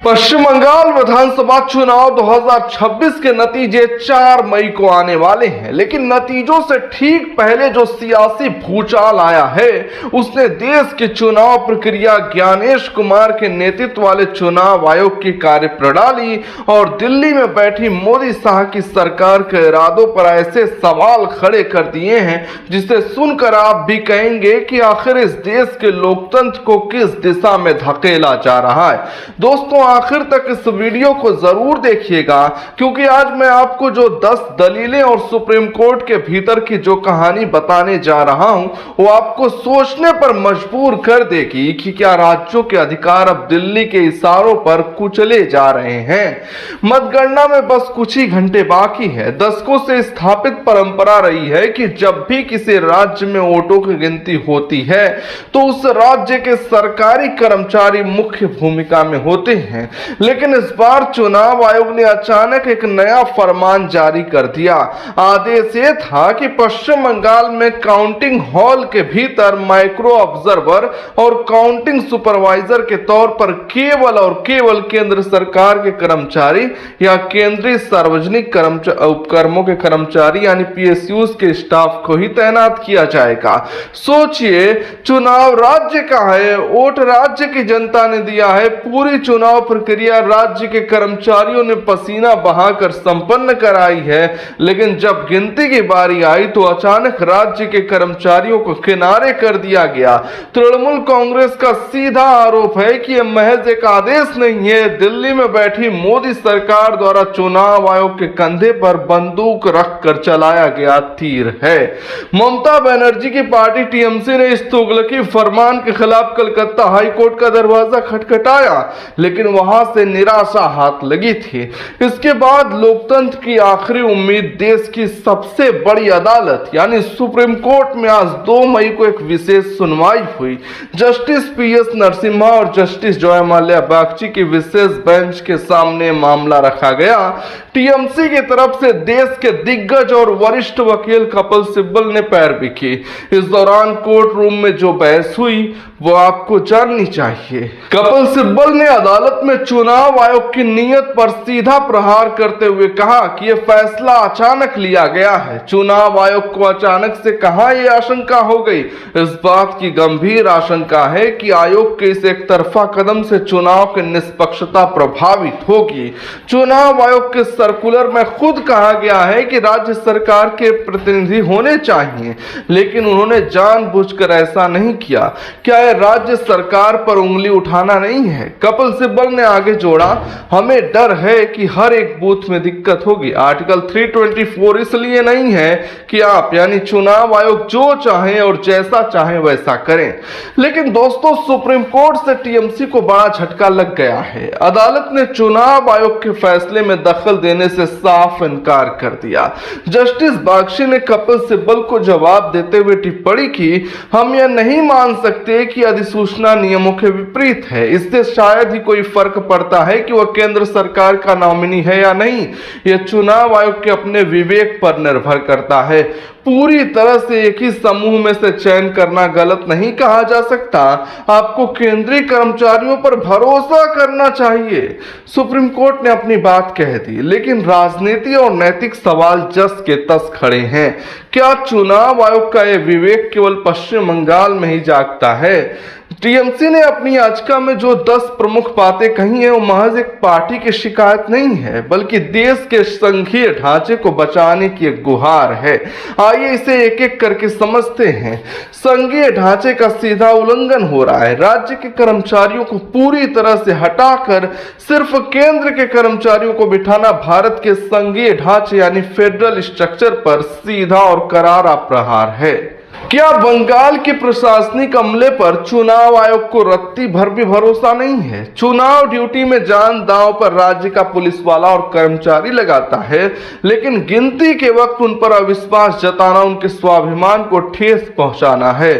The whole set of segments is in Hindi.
पश्चिम बंगाल विधानसभा चुनाव 2026 के नतीजे 4 मई को आने वाले हैं, लेकिन नतीजों से ठीक पहले जो सियासी भूचाल आया है उसने देश की चुनाव प्रक्रिया, ज्ञानेश कुमार के नेतृत्व वाले चुनाव आयोग की कार्यप्रणाली और दिल्ली में बैठी मोदी शाह की सरकार के इरादों पर ऐसे सवाल खड़े कर दिए हैं जिसे सुनकर आप भी कहेंगे कि आखिर इस देश के लोकतंत्र को किस दिशा में धकेला जा रहा है। दोस्तों, आखिर तक इस वीडियो को जरूर देखिएगा, क्योंकि आज मैं आपको जो 10 दलीलें और सुप्रीम कोर्ट के भीतर की जो कहानी बताने जा रहा हूं वो आपको सोचने पर मजबूर कर देगी कि क्या राज्यों के अधिकार अब दिल्ली के इशारों पर कुचले जा रहे हैं। मतगणना में बस कुछ ही घंटे बाकी है। दशकों से स्थापित परंपरा रही है कि जब भी किसी राज्य में वोटों की गिनती होती है तो उस राज्य के सरकारी कर्मचारी मुख्य भूमिका में होते हैं, लेकिन इस बार चुनाव आयोग ने अचानक एक नया फरमान जारी कर दिया। आदेश ये था कि पश्चिम बंगाल में काउंटिंग हॉल के भीतर माइक्रो ऑब्जर्वर और काउंटिंग सुपरवाइजर के तौर पर केवल और केवल केंद्र सरकार के कर्मचारी या केंद्रीय सार्वजनिक उपक्रमों के कर्मचारी यानी पीएसयूज के स्टाफ को ही तैनात किया जाएगा। सोचिए, चुनाव राज्य का है, वोट राज्य की जनता ने दिया है, पूरी चुनाव प्रक्रिया राज्य के कर्मचारियों ने पसीना बहाकर संपन्न कराई है, लेकिन जब गिनती की बारी आई तो अचानक राज्य के कर्मचारियों को किनारे कर दिया गया। तृणमूल कांग्रेस का सीधा आरोप है कि यह महज एक आदेश नहीं है, दिल्ली में बैठी मोदी सरकार द्वारा चुनाव आयोग के कंधे पर बंदूक रखकर चलाया गया तीर है। ममता बनर्जी की पार्टी टीएमसी ने इस तुगलकी फरमान के खिलाफ कलकत्ता हाईकोर्ट का दरवाजा खटखटाया, लेकिन वहां से निराशा हाथ लगी थी। इसके बाद लोकतंत्र की आखिरी उम्मीद, देश की सबसे बड़ी अदालत यानी सुप्रीम कोर्ट में आज 2 मई को एक विशेष सुनवाई हुई। जस्टिस पीएस नरसिम्हा और जस्टिस जयमाल्या बागची की विशेष बेंच के सामने मामला रखा गया। टीएमसी की तरफ से देश के दिग्गज और वरिष्ठ वकील कपिल सिब्बल ने पैरवी की। इस दौरान कोर्ट रूम में जो बहस हुई वो आपको जाननी चाहिए। कपिल सिब्बल ने अदालत में चुनाव आयोग की नीयत पर सीधा प्रहार करते हुए कहा कि यह फैसला अचानक लिया गया है। चुनाव आयोग को अचानक से कहां यह आशंका हो गई? इस बात की गंभीर आशंका है कि आयोग के इस एक तरफा कदम से चुनाव की निष्पक्षता प्रभावित होगी। चुनाव आयोग के सर्कुलर में खुद कहा गया है कि राज्य सरकार के प्रतिनिधि होने चाहिए, लेकिन उन्होंने जानबूझकर ऐसा नहीं किया। क्या यह राज्य सरकार पर उंगली उठाना नहीं है? कपिल सिब्बल ने आगे जोड़ा, हमें डर है कि हर एक बूथ में दिक्कत होगी। आर्टिकल 324 इसलिए नहीं है कि आप यानी चुनाव आयोग जो चाहे और जैसा चाहे वैसा करें। लेकिन दोस्तों, सुप्रीम कोर्ट से टीएमसी को बड़ा झटका लग गया है। अदालत ने चुनाव आयोग के फैसले में दखल देने से साफ इनकार कर दिया। जस्टिस बागची ने कपिल सिब्बल को जवाब देते हुए टिप्पणी की, हम यह नहीं मान सकते कि अधिसूचना नियमों के विपरीत है। इससे शायद ही कोई फर्क पड़ता है कि वह केंद्र सरकार का नॉमिनी है या नहीं। यह चुनाव आयोग के अपने विवेक पर निर्भर करता है। पूरी तरह से एक ही समूह में से चयन करना गलत नहीं कहा जा सकता। आपको केंद्रीय कर्मचारियों पर भरोसा करना चाहिए। सुप्रीम कोर्ट ने अपनी बात कह दी, लेकिन राजनीति और नैतिक सवाल जस के तस खड़े हैं। क्या चुनाव आयोग का यह विवेक केवल पश्चिम बंगाल में ही जागता है? टीएमसी ने अपनी याचिका में जो 10 प्रमुख बातें कही हैं वो महज एक पार्टी की शिकायत नहीं है, बल्कि देश के संघीय ढांचे को बचाने की एक गुहार है। आइए इसे एक एक करके समझते हैं। संघीय ढांचे का सीधा उल्लंघन हो रहा है। राज्य के कर्मचारियों को पूरी तरह से हटाकर सिर्फ केंद्र के कर्मचारियों को बिठाना भारत के संघीय ढांचे यानी फेडरल स्ट्रक्चर पर सीधा और करारा प्रहार है। क्या बंगाल के प्रशासनिक अमले पर चुनाव आयोग को रत्ती भर भी भरोसा नहीं है? चुनाव ड्यूटी में जान दांव पर राज्य का पुलिस वाला और कर्मचारी लगाता है, लेकिन गिनती के वक्त उन पर अविश्वास जताना उनके स्वाभिमान को ठेस पहुंचाना है।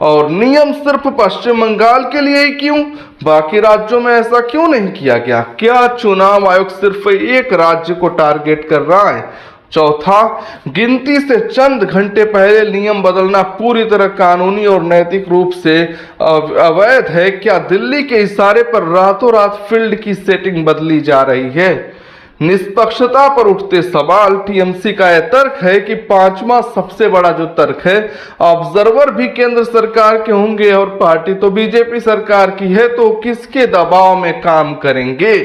और नियम सिर्फ पश्चिम बंगाल के लिए ही क्यों? बाकी राज्यों में ऐसा क्यों नहीं किया गया? क्या चुनाव आयोग सिर्फ एक राज्य को टारगेट कर रहा है? चौथा, गिनती से चंद घंटे पहले नियम बदलना पूरी तरह कानूनी और नैतिक रूप से अवैध है। क्या दिल्ली के इशारे पर रातों रात फील्ड की सेटिंग बदली जा रही है? निष्पक्षता पर उठते सवाल। टीएमसी का यह तर्क है कि पांचवा सबसे बड़ा जो तर्क है, ऑब्जर्वर भी केंद्र सरकार के होंगे और पार्टी तो बीजेपी सरकार की है, तो किसके दबाव में काम करेंगे?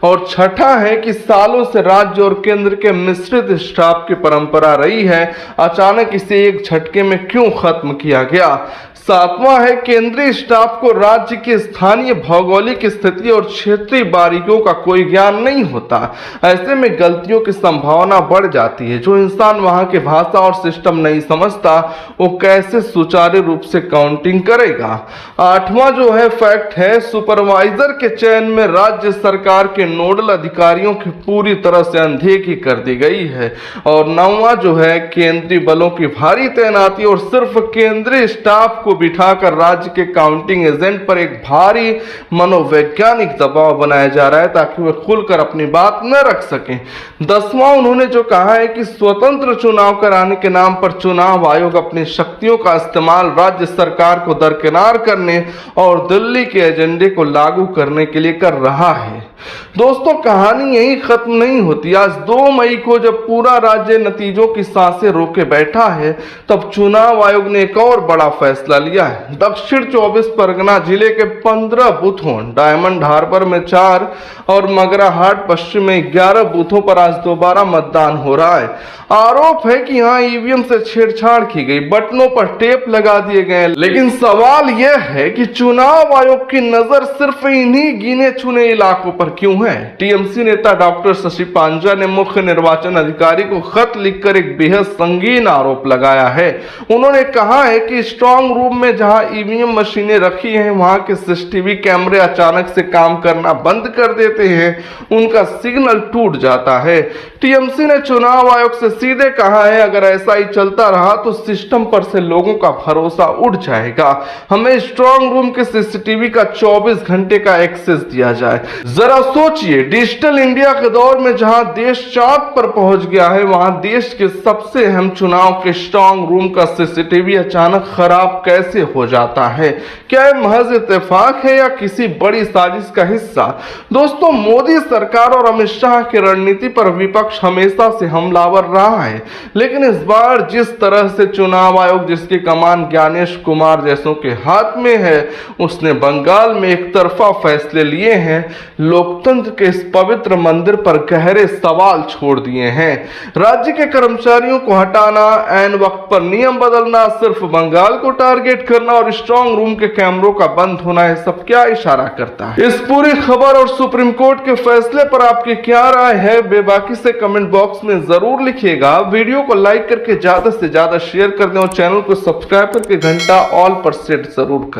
और छठा है कि सालों से राज्य और केंद्र के मिश्रित स्टाफ की परंपरा रही है, अचानक इसे एक झटके में क्यों खत्म किया गया? सातवां है, केंद्रीय स्टाफ को राज्य की स्थानीय भौगोलिक स्थिति और क्षेत्रीय बारीकियों का कोई ज्ञान नहीं होता। ऐसे में गलतियों की संभावना बढ़ जाती है। जो इंसान वहां की भाषा और सिस्टम नहीं समझता, वो कैसे सुचारू रूप से काउंटिंग करेगा? आठवां जो है फैक्ट है, सुपरवाइजर के चयन में राज्य सरकार के नोडल अधिकारियों की पूरी तरह से अनदेखी कर दी गई है। और नौवां जो है, केंद्रीय बलों की भारी तैनाती और सिर्फ केंद्रीय स्टाफ को बिठाकर राज्य के काउंटिंग एजेंट पर एक भारी मनोवैज्ञानिक दबाव बनाया जा रहा है ताकि वे खुलकर अपनी बात न रख सकें। 10वां उन्होंने जो कहा है कि स्वतंत्र चुनाव कराने के नाम पर चुनाव आयोग अपनी शक्तियों का इस्तेमाल राज्य सरकार को दरकिनार करने और दिल्ली के एजेंडे को लागू करने के लिए कर रहा है। दोस्तों, कहानी यही खत्म नहीं होती। आज 2 मई को जब पूरा राज्य नतीजों की सांसें रोके बैठा है, तब चुनाव आयोग ने एक और बड़ा फैसला लिया है। दक्षिण 24 परगना जिले के 15 बूथों, डायमंड हार्बर में 4 और मगराहाट पश्चिम में 11 बूथों पर आज दोबारा मतदान हो रहा है। आरोप है कि यहाँ ईवीएम से छेड़छाड़ की गई, बटनों पर टेप लगा दिए गए। लेकिन सवाल यह है कि चुनाव आयोग की नजर सिर्फ इन्हीं गिने चुने इलाकों पर क्यों है? टीएमसी नेता डॉक्टर शशि पांजा ने मुख्य निर्वाचन अधिकारी को खत लिखकर एक बेहद संगीन आरोप लगाया है। उन्होंने कहा है कि स्ट्रांग रूम में जहां ईवीएम मशीनें रखी हैं, वहां के सीसीटीवी कैमरे अचानक से काम करना बंद कर देते हैं, उनका सिग्नल टूट जाता है। टीएमसी ने चुनाव आयोग से सीधे कहा है, अगर ऐसा ही चलता रहा तो सिस्टम पर से लोगों का भरोसा उठ जाएगा। हमें स्ट्रांग रूम के सीसीटीवी का 24 घंटे का एक्सेस दिया जाए। जरा सोचिए, डिजिटल इंडिया के दौर में जहां देश चांद पर पहुंच गया है, वहां देश के सबसे अहम चुनाव के स्ट्रांग रूम का सीसीटीवी अचानक खराब कैसे हो जाता है? क्या यह महज इत्तेफाक है या किसी बड़ी साजिश का हिस्सा? दोस्तों, मोदी सरकार और अमित शाह की रणनीति पर विपक्ष हमेशा से हमलावर रहा है, लेकिन इस बार जिस तरह से चुनाव आयोग, जिसकी कमान ज्ञानेश कुमार जैसों के हाथ में है, उसने बंगाल में एक तरफा फैसले लिए हैं, लोकतंत्र के इस पवित्र मंदिर पर गहरे सवाल छोड़ दिए हैं। राज्य के कर्मचारियों को हटाना, ऐन वक्त पर नियम बदलना, सिर्फ बंगाल को टारगेट करना और स्ट्रांग रूम के कैमरों का बंद होना, है सब क्या इशारा करता है? इस पूरी खबर और सुप्रीम कोर्ट के फैसले पर आपकी क्या राय है? बेबाकी से कमेंट बॉक्स में जरूर लिखिएगा। वीडियो को लाइक करके ज्यादा से ज्यादा शेयर कर दें और चैनल को सब्सक्राइब करके घंटा ऑल पर सेट जरूर कर लें।